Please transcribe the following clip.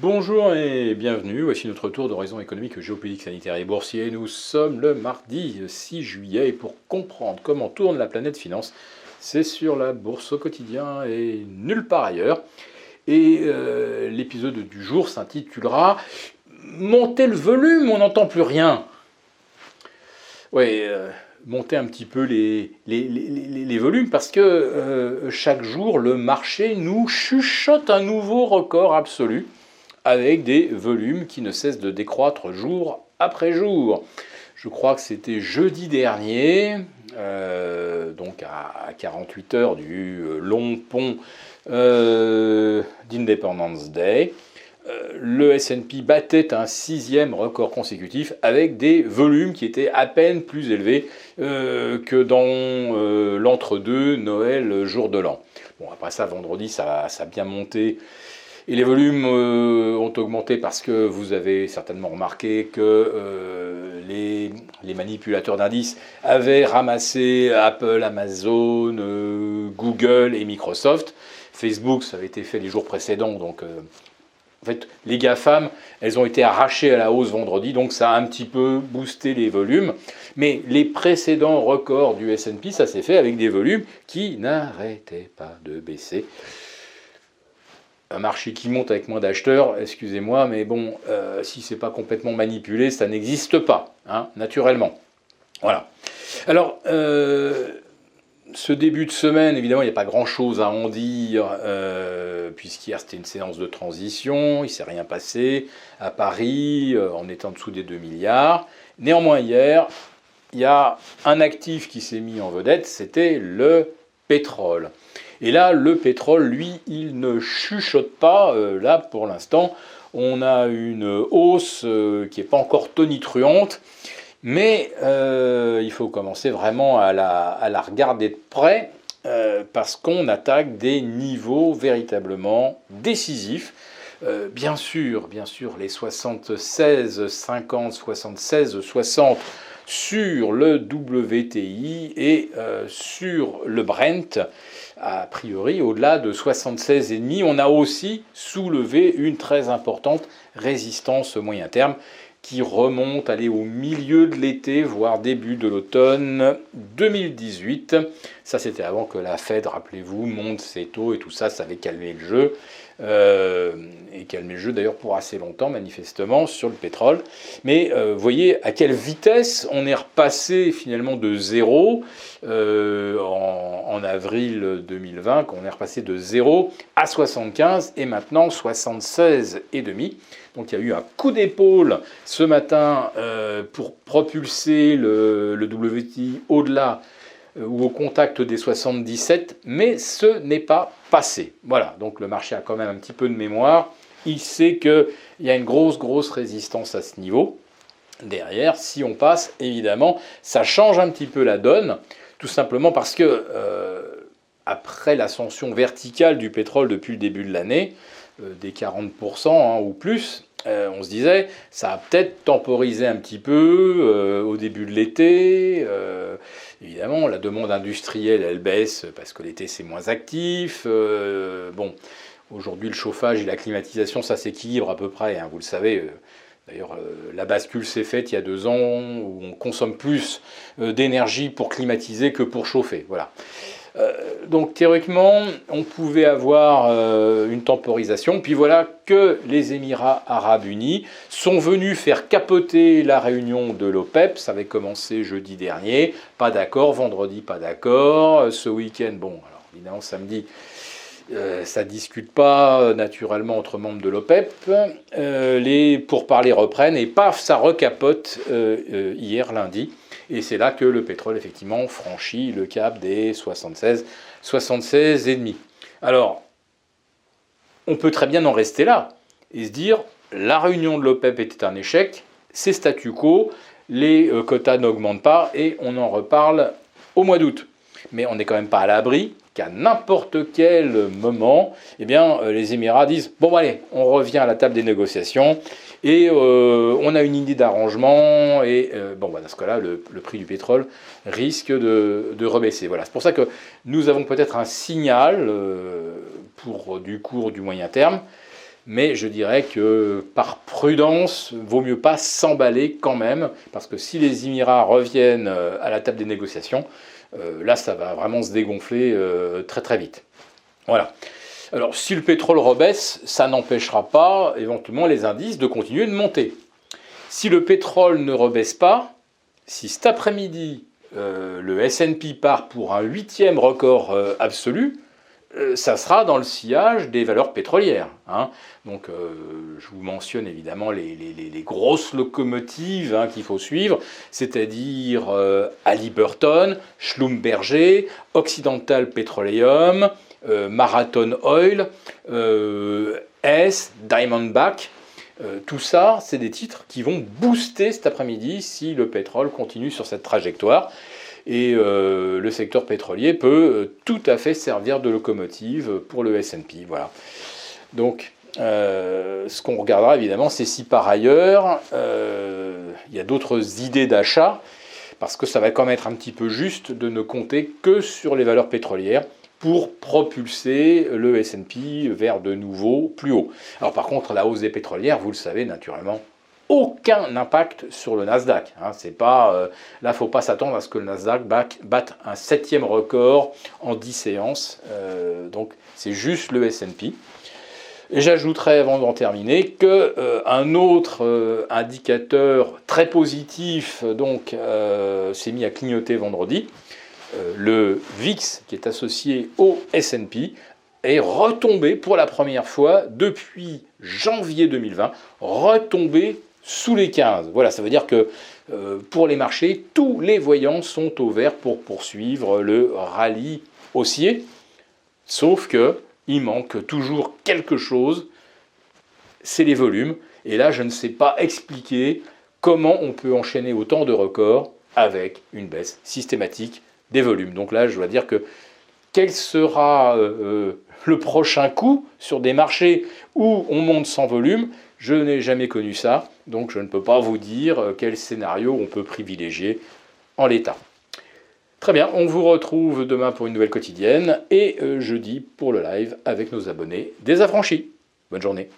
Bonjour et bienvenue, voici notre tour d'horizon économique, géopolitique, sanitaire et boursier. Nous sommes le mardi 6 juillet et pour comprendre comment tourne la planète finance, c'est sur la bourse au quotidien et nulle part ailleurs. Et l'épisode du jour s'intitulera « Montez le volume, on n'entend plus rien ». Oui, monter un petit peu les volumes parce que chaque jour, le marché nous chuchote un nouveau record absolu avec des volumes qui ne cessent de décroître jour après jour. Je crois que c'était jeudi dernier, donc à 48 heures du long pont d'Independence Day, le S&P battait un 6e record consécutif avec des volumes qui étaient à peine plus élevés que dans l'entre-deux Noël jour de l'an. Bon, après ça, vendredi, ça a bien monté. Et les volumes ont augmenté parce que vous avez certainement remarqué que les manipulateurs d'indices avaient ramassé Apple, Amazon, Google et Microsoft. Facebook, ça avait été fait les jours précédents, donc en fait, les GAFAM, elles ont été arrachées à la hausse vendredi, donc ça a un petit peu boosté les volumes. Mais les précédents records du S&P, ça s'est fait avec des volumes qui n'arrêtaient pas de baisser. Un marché qui monte avec moins d'acheteurs, excusez-moi, mais bon, si c'est pas complètement manipulé, ça n'existe pas, hein, naturellement. Voilà. Alors, ce début de semaine, évidemment, il n'y a pas grand-chose à en dire, puisqu'hier c'était une séance de transition, il ne s'est rien passé à Paris, on est en dessous des 2 milliards. Néanmoins, hier, il y a un actif qui s'est mis en vedette, c'était le pétrole. Et là, le pétrole, lui, il ne chuchote pas. Là, pour l'instant, on a une hausse qui n'est pas encore tonitruante, mais il faut commencer vraiment à la regarder de près parce qu'on attaque des niveaux véritablement décisifs. Bien sûr, les 76, 50, 76, 60 sur le WTI et sur le Brent. A priori, au-delà de 76,5, on a aussi soulevé une très importante résistance moyen terme qui remonte au milieu de l'été, voire début de l'automne 2018. Ça, c'était avant que la Fed, rappelez-vous, monte ses taux et tout ça, ça avait calmé le jeu. Et calmé le jeu d'ailleurs pour assez longtemps, manifestement, sur le pétrole. Mais voyez à quelle vitesse on est repassé finalement de zéro en avril 2020, qu'on est repassé de 0 à 75 et maintenant 76,5. Donc il y a eu un coup d'épaule ce matin pour propulser le WTI au-delà ou au contact des 77, mais ce n'est pas passé. Voilà, donc le marché a quand même un petit peu de mémoire. Il sait qu'il y a une grosse résistance à ce niveau. Derrière, si on passe, évidemment, ça change un petit peu la donne, tout simplement parce que après l'ascension verticale du pétrole depuis le début de l'année, des 40% ou plus, on se disait, ça a peut-être temporisé un petit peu au début de l'été. Évidemment, la demande industrielle, elle baisse parce que l'été, c'est moins actif. Bon, aujourd'hui, le chauffage et la climatisation, ça s'équilibre à peu près, hein, vous le savez. D'ailleurs, la bascule s'est faite il y a 2 ans où on consomme plus d'énergie pour climatiser que pour chauffer. Voilà. Donc théoriquement, on pouvait avoir une temporisation. Puis voilà que les Émirats arabes unis sont venus faire capoter la réunion de l'OPEP. Ça avait commencé jeudi dernier. Pas d'accord. Vendredi, pas d'accord. Ce week-end, bon, alors évidemment samedi, ça ne discute pas naturellement entre membres de l'OPEP. Les pourparlers reprennent et paf, ça recapote hier lundi. Et c'est là que le pétrole, effectivement, franchit le cap des 76, 76,5. Alors, on peut très bien en rester là et se dire, la réunion de l'OPEP était un échec, c'est statu quo, les quotas n'augmentent pas et on en reparle au mois d'août. Mais on n'est quand même pas à l'abri qu'à n'importe quel moment, eh bien, les Émirats disent « Bon, allez, on revient à la table des négociations et on a une idée d'arrangement. » Et bon, dans ce cas-là, le prix du pétrole risque de rebaisser. Voilà. C'est pour ça que nous avons peut-être un signal pour du court, du moyen terme. Mais je dirais que par prudence, vaut mieux pas s'emballer quand même, parce que si les Émirats reviennent à la table des négociations, là ça va vraiment se dégonfler très très vite. Voilà. Alors si le pétrole rebaisse, ça n'empêchera pas éventuellement les indices de continuer de monter. Si le pétrole ne rebaisse pas, si cet après-midi le S&P part pour un 8e record absolu, ça sera dans le sillage des valeurs pétrolières. Hein. Donc je vous mentionne évidemment les grosses locomotives qu'il faut suivre, c'est-à-dire Halliburton, Schlumberger, Occidental Petroleum, Marathon Oil, Hess, Diamondback. Tout ça, c'est des titres qui vont booster cet après-midi si le pétrole continue sur cette trajectoire. Et le secteur pétrolier peut tout à fait servir de locomotive pour le S&P. Voilà. Donc, ce qu'on regardera évidemment, c'est si par ailleurs, il y a d'autres idées d'achat, parce que ça va quand même être un petit peu juste de ne compter que sur les valeurs pétrolières pour propulser le S&P vers de nouveaux plus hauts. Alors par contre, la hausse des pétrolières, vous le savez naturellement, aucun impact sur le Nasdaq. Hein, c'est pas, là, il ne faut pas s'attendre à ce que le Nasdaq batte un 7e record en 10 séances. Donc c'est juste le S&P. Et j'ajouterai avant d'en terminer qu'un autre indicateur très positif s'est mis à clignoter vendredi. Le VIX, qui est associé au S&P, est retombé pour la première fois depuis janvier 2020, retombé sous les 15. Voilà, ça veut dire que pour les marchés, tous les voyants sont au vert pour poursuivre le rallye haussier, sauf qu'il manque toujours quelque chose, c'est les volumes. Et là, je ne sais pas expliquer comment on peut enchaîner autant de records avec une baisse systématique des volumes. Donc là, je dois dire que quel sera le prochain coup sur des marchés où on monte sans volume? Je n'ai jamais connu ça, donc je ne peux pas vous dire quel scénario on peut privilégier en l'état. Très bien, on vous retrouve demain pour une nouvelle quotidienne et jeudi pour le live avec nos abonnés désaffranchis. Bonne journée.